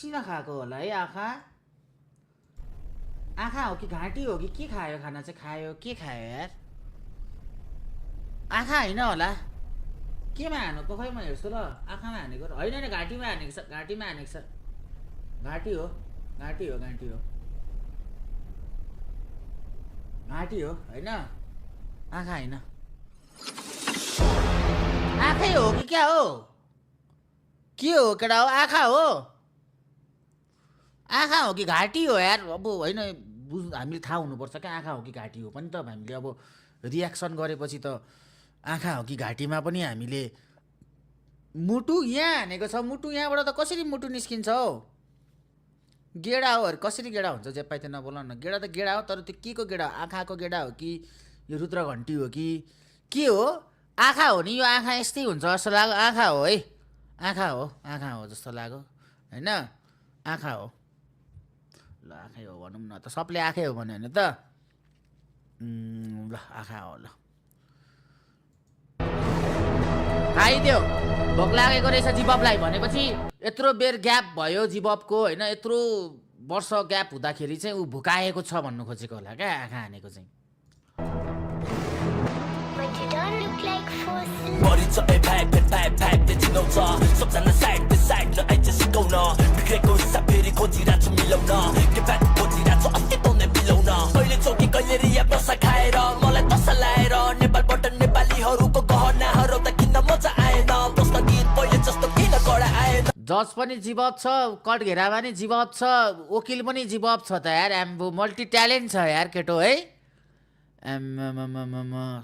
किन खाएको होला है आँखा आँखा हो कि घाँटी हो कि के खायो खाना चाहिँ खायो के खायो यार आँखा होइन होला केमा हानेको खै म हेर्छु ल आँखामा हानेको होइन नि घाँटीमा हानेको छ घाँटीमा हानेको छ घाँटी हो घाँटी हो घाँटी हो घाँटी हो होइन आँखा होइन आँखै हो कि क्या हो के हो केटा हो आँखा हो आँखा हो कि घाँटी हो यार अब होइन हामीले थाहा हुनुपर्छ क्या आँखा हो कि घाँटी हो पनि त हामीले अब रियाक्सन गरेपछि त आँखा हो कि घाँटीमा पनि हामीले मुटु यहाँ हानेको छ मुटु यहाँबाट त कसरी मुटु निस्किन्छ हौ गेडा हो अरे कसरी गेडा हुन्छ जे पाइते नबोला न गेडा त गेडा हो तर त्यो के को गेडा आँखाको गेडा हो कि यो रुद्रघन्टी हो कि के हो आँखा हो नि यो आँखा यस्तै हुन्छ जस्तो लाग्यो आँखा हो है आँखा हो जस्तो लाग्यो होइन आँखा हो ल आँखै हो भनौँ न त सबले आँखै हो भन्यो भने त ल आँखा हो ल खाइदियो भोक लागेको रहेछ जिबबलाई भनेपछि यत्रो बेर ग्याप भयो जिबबको होइन यत्रो वर्ष ग्याप हुँदाखेरि चाहिँ ऊ भुकाएको छ भन्नु खोजेको होला क्या आँखा हानेको चाहिँ सबजना साइड साइड आइज सिकाउन बिग्रेको हिस्सा फेरि खोजिरहेको छु मिलाउन के बात खोजिरहेको छु अस्तित्व नै मिलाउन कहिले चौकी कहिले रिया बसा खाएर मलाई दशा लाएर नेपालबाट नेपालीहरूको गहनाहरू त किन्न मजा आएन दोस्त गीत पहिले जस्तो किन कडा आएन जज पनि जिबब छ कट घेरामा पनि जिबब छ वकिल पनि जिबब छ त यार एम्बो मल्टी ट्यालेन्ट छ यार केटो है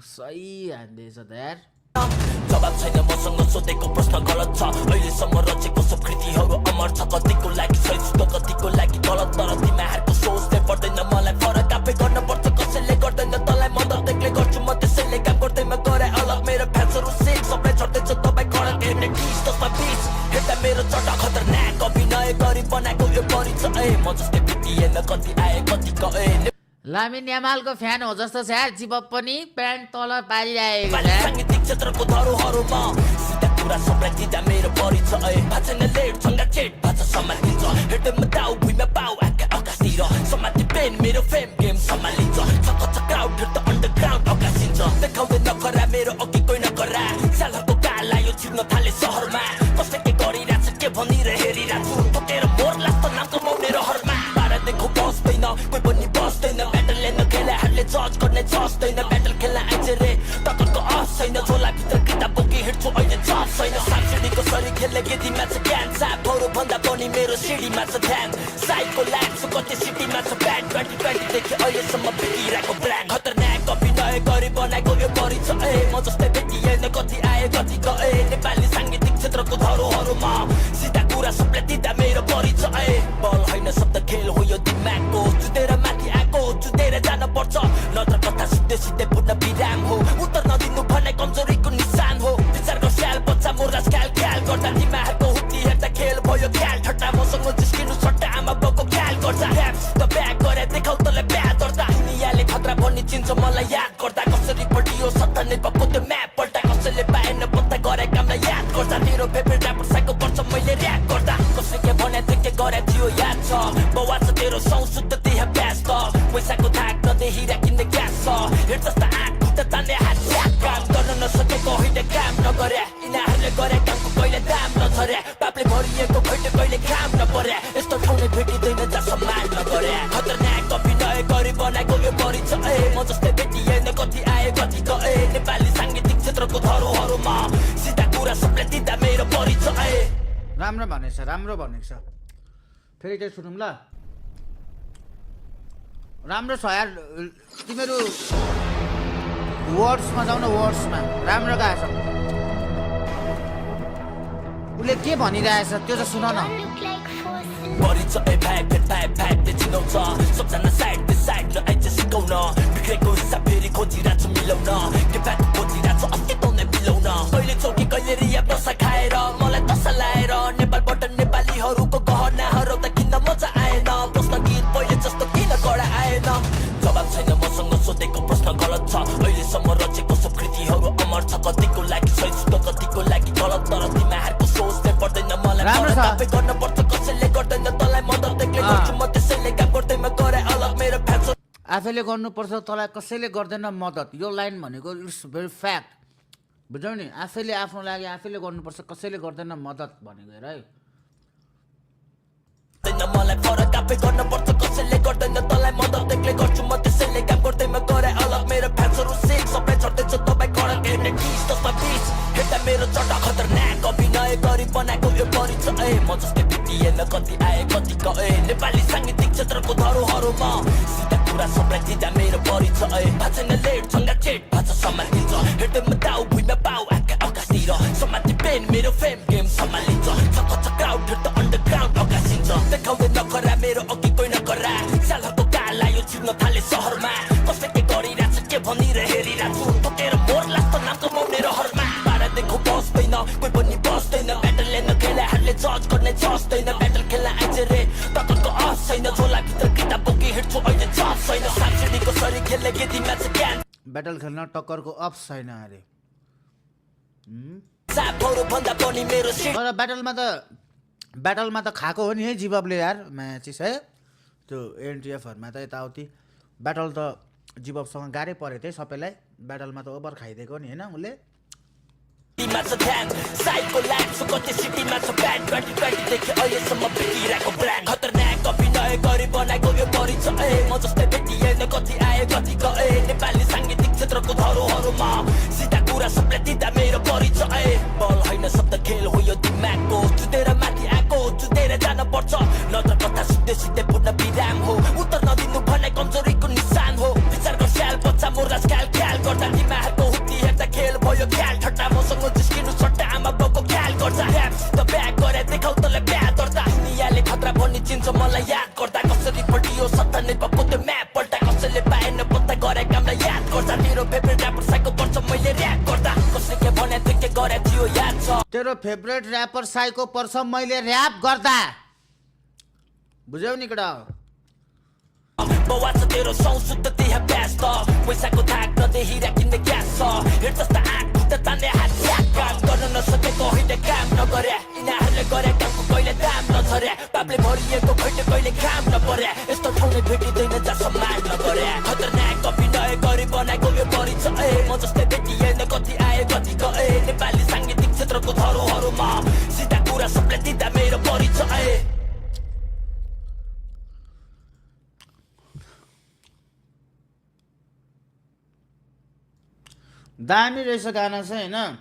सही हान्दैछ त यार जवाब छैन मसँग सोधेको प्रश्न गलत छ अहिलेसम्म रचेको सब कृतिहरू अमर छ कतिको लागि सही त कतिको लागि गलत तर तिमीहरूको सोचले पर्दैन मलाई फरक आफै गर्न पर्छ कसैले गर्दैन तँलाई मदत एक्लै गर्छु म त्यसैले काम गर्दैमा गरे अलग मेरो फ्यान्सहरू सिक सबै छड्दैछ तपाईँ कडक हेर्ने टिस तसमा बिस हेर्दा मेरो चटा खतरनाक अभिनय गरी बनाएको यो परिचय म जस्तै बितिएन कति आए कति गए लामिन यामालको फ्यान हो जस्तो छ यार जिबब पनि प्यान्ट तल पारिरहेको छ साङ्गीतिक क्षेत्रको धरोहरुमा सिधा कुरा सबलाई दिँदा मेरो परिचय भाषण लेट छङ्गा चेट भाषा सम्हालिन्छ हेर्दैमा दाउ भुइँमा पाउ आँखा आकाशतिर समाति पेन मेरो फेम गेम सम्हालिन्छ छक्क क्राउड हेर्दा अन्डरग्राउन्ड अकासिन्छ देखाउँदै नखरा मेरो अघि कोही नखरा सालहरूको काल आयो छिर्न थाले सहरमा कसले के गरिरहेछ के भनिरहे हेरिरहेको छु ठोकेर मोर लाग्छ नाम कमाउने रहरमा बाह्र देखो बस्दैन कोही पनि बस्दैन ब्याटल हेर्न खेलाहरूले जज गर्ने जस्दैन ब्याटल खेल्न आइज रे तकरको अफ छैन झोलाभित्र किताब बोकी हिँड्छु अहिले जब छैन सानसिडीको सरी खेल्ने गेदीमा छ ज्ञान सापहरू भन्दा पनि मेरो सिडीमा छ ध्यान साइडको लाइफ छ कति सिटीमा छ ब्यान्ड 2020देखि अहिलेसम्म बिकिरहेको ब्रान्ड खतरनाक अभिनय गरी बनाएको यो परिचय म जस्तै भेटिएन कति आए कति गए नेपाली साङ्गीतिक क्षेत्रको धरोहरुमा सिधा कुरा सबले दिँदा मेरो परिचय बल होइन शब्द खेल हो यो दिमागको जुतेर माथि आएको जुतेर जान पर्छ नत्र कथा सिधै सिधै पूर्ण विराम हो उत्तर नदिनु भने कमजोरीको निशान हो विचार गर स्याल बच्चा मोर्लास ख्याल ख्याल गर्दा तिमीहरूको हुत्ती हेर्दा खेल भयो ख्याल ठट्टा मसँग जिस्किनु सट्टा आमा बाउको ख्याल गर्छ ह्याप्स त ब्याक गरे देखाउ तँलाई ब्याद गर्दा दुनियाँले खतरा भनी चिन्छ मलाई याद गर्दा कसरी पल्टियो सत्ता नेपालको त्यो म्याप पल्टा कसैले पाएन पत्ता गरे कामलाई याद गर्दा तेरो फेभरेट ऱ्यापर साइको पर्छ मैले ऱ्याप गर्दा कसले के भने त्यो के गरे थियो याद छ बौवा छ तेरो सौ शुद्ध देह व्यस्त पैसाको थाक नदेखिरा किन्ने ग्यास छ हेर जस्ता आँट खुट्टा तान्ने हात काम गर्न नसकेको होइन काम नगरे यिनीहरूले गरे कामको कहिले दाम नछरे पापले भरिएको खैटे कहिले काम नपरे यस्तो ठाउँ नै भेटिँदैन जहाँ सम्मान नगरे खतरनाक अभिनय गरी बनाएको यो परिचय म जस्तै भेटिएन कति आए कति गए नेपाली साङ्गीतिक क्षेत्रको धरोहरुमा सिधा कुरा सबले दिँदा मेरो परिचय राम्रो भनेको छ फेरि चाहिँ सुनौँ ल राम्रो छ यार तिमीहरू वर्ड्समा जाऊ न वर्ड्समा राम्रो गाएछ उसले के भनिरहेछ त्यो चाहिँ सुन न परिचय भाइले चिनाउँछ सबजना साइड साइड आइज सिकाउन बिग्रेको हिस्सा फेरि खोजिरहेको छु मिलाउन के बात खोजिरहेको छु अस्तित्व नै मिलाउन कहिले चौकी कहिले रिया बसा खाएर मलाई दशा लाएर नेपालबाट राम्रो छ। कापे गर्नुपर्छ कसैले गर्दैन तँलाई मद्दत एक्लै गर्छु म त्यसैले काम गर्दैमा गरे अलग मेरो फ्यान्स आफैले गर्नुपर्छ तँलाई कसैले गर्दैन मद्दत, यो लाइन भनेको इट्स भेरी फ्याक्ट, बुझ्यौ नि। आफैले आफ्नो लागि आफैले गर्नुपर्छ कसैले गर्दैन मद्दत भनेको हेर है। मलाई फरक कापे गर्नुपर्छ कसैले गर्दैन तँलाई मद्दत एक्लै गर्छु म त्यसैले काम गर्दैमा गरे अलग मेरो फ्यान्सहरू सिक सबै छड्दैछ तपाईँ कडक हेर्ने टिस तसमा बिस हेर्दा मेरो चट्टा खतरनाक अभिनय गरी बनाएको यो परिचय म जस्तै भेटिएन कति आए कति गए नेपाली साङ्गीतिक क्षेत्रको धरोहरमा सिधा कुरा सबलाई दिँदा मेरो परिचय भाषण लेट छङ्गा चेट भाषा सम्हालिन्छ हेर्दैमा दाउ भुइँमा पाउ आँखा आकाशतिर समाति पेन मेरो फेम गेम सम्हालिन्छ छक्क क्राउड हेर्दा अन्डरग्राउन्ड अगासिन्छ देखाउँदै नखरा मेरो अघि कोही नखरा सालहरूको काल आयो छिर्न थाले सहरमा कसले के गरिरहेछ के भनिर हेरिरहेको छु ठोकेर मोर लाग्छ नाम कमाउने रहरमा बारा देखो बस्दैन कोही पनि बस्दैन ब्याटल लिन खेलाहरूले जज गर्ने जस्दैन ब्याटल खेल्न आइज रे तकरको अस छैन झोलाभित्र किताब बोकी हिँड्छु अहिले जस छैन साक्षीको सरी खेल्ने गेदीमा चाहिँ ज्ञान ब्याटल खेल्न टक्करको अप्स छैन अरे। सापहरू भन्दा पनि मेरो सिट तर ब्याटलमा त खाएको हो नि है जिबबले यार म्याचिस है, त्यो एनटिएफहरूमा त यताउति ब्याटल त जिबबसँग गाह्रै परेको थियो सबैलाई, ब्याटलमा त ओभर खाइदिएको नि होइन उसले। सिटीमा छ ध्यान साइडको लाइन सो कति सिटीमा छ ब्यान्ड 2020 देखि अहिलेसम्म बितिरहेको ब्रान्ड खतरनाक अभिनय गरी बनाएको यो परिचय म जस्तै भेटिएन कति आए कति गए नेपाली साङ्गीतिक क्षेत्रको धरोहरमा सिधा कुरा सबलाई दिँदा मेरो परिचय बल होइन शब्द खेल हो यो दिमागको चुदेर माथि आएको चुदेर जान पर्छ नत्र कथा सिधै सिधै पूर्ण विराम हो उत्तर नदिनु भने कमजोरीको निशान हो विचार गर स्याल बच्चा मोर्ला ख्याल ख्याल गर्दा तिमीहरूको हुक्ती हेर्दा खेल भयो ख्याल ठट्टा मसँग जिस्किनु सट्टा आमा बाउको ख्याल गर्छ ऱ्याप्स त ब्याग गरे देखाउ तँलाई ब्याग गर्दा दुनियाँले खतरा भनी चिन्छ मलाई याद गर्दा कसरी पल्टियो सत्ता नेपालको त्यो म्याप पल्टा कसैले पाएन पत्ता गरे कामलाई याद गर्दा तेरो फेभरेट ऱ्यापर साइको पर्छ मैले ऱ्याप गर्दा कसले के भने त्यो के गरे थियो याद छ तेरो फेभरेट ऱ्यापर साइको पर्छ मैले ऱ्याप गर्दा, बुझ्यौ नि केटा। बाबा छ तेरो सौ शुद्ध देह व्यस्त पैसाको थाक नदेहिरा किन्ने ग्यास छ हेर जस्ता आँट खुट्टा तान्ने हात काम गर्न नसकेको होइन काम नगरे यिनीहरूले गरे कामको कहिले दाम नछरे बाबले भरिएको खैटे कहिले काम नपरे यस्तो ठाउँले भेटिँदैन जहाँ सम्मान नगरे खतरनाक अभिनय गरी बनाएको यो परिचय म जस्तै भेटिएन कति आए कति गए नेपाली साङ्गीतिक क्षेत्रको धरोहरमा सिधा कुरा सबलाई दिँदा मेरो परिचय दामी रहेछ गाना चाहिँ होइन।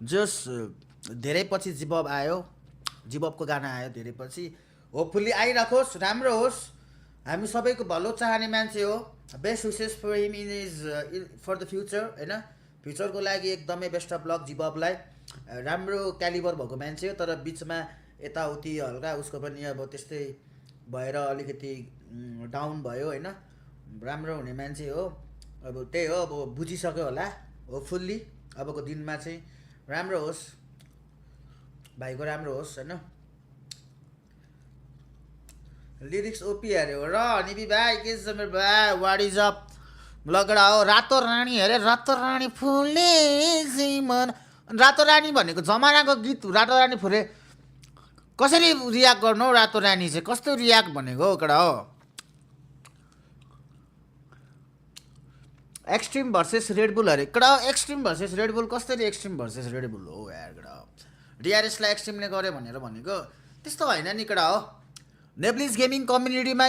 जस धेरै पछि जिबब आयो, जिबबको गाना आयो धेरै पछि, होपफुल्ली आइराखोस्, राम्रो होस्, हामी सबैको भलो चाहने मान्छे हो। Best wishes for him in his for the future होइन, फ्युचरको लागि एकदमै बेस्ट अफ लक जिबबलाई। राम्रो क्यालिबर भएको मान्छे हो तर बिचमा यताउति हल्का उसको पनि अब त्यस्तै भएर अलिकति डाउन भयो होइन, राम्रो हुने मान्छे हो। अब त्यही हो, अब बुझिसक्यो होला होपफुल्ली अबको दिनमा चाहिँ राम्रो होस्, भाइको राम्रो होस् होइन। लिरिक्स ओपी अरे हो र निबी भाइ के छ मेरो भाइ, वाट इज अप लगडा हो। रातो रानी अरे रातो रानी फुल्ने मन, रातो रानी भनेको जमानाको गीत, रातो रानी फुले कसरी रियाक्ट गर्नु हौ, रातो रानी चाहिँ कस्तो रियाक्ट भनेको हो कडा हो। एक्सट्रिम भर्सेस रेडबुल अरे कडा, एक्सट्रिम भर्सेस रेडबुल कसरी एक्सट्रिम भर्सेस रेडबुल हो यार कडा। डिआरएसलाई एक्सट्रिमले गऱ्यो भनेर भनेको त्यस्तो होइन नि कडा हो। नेब्लिज गेमिङ कम्युनिटीमा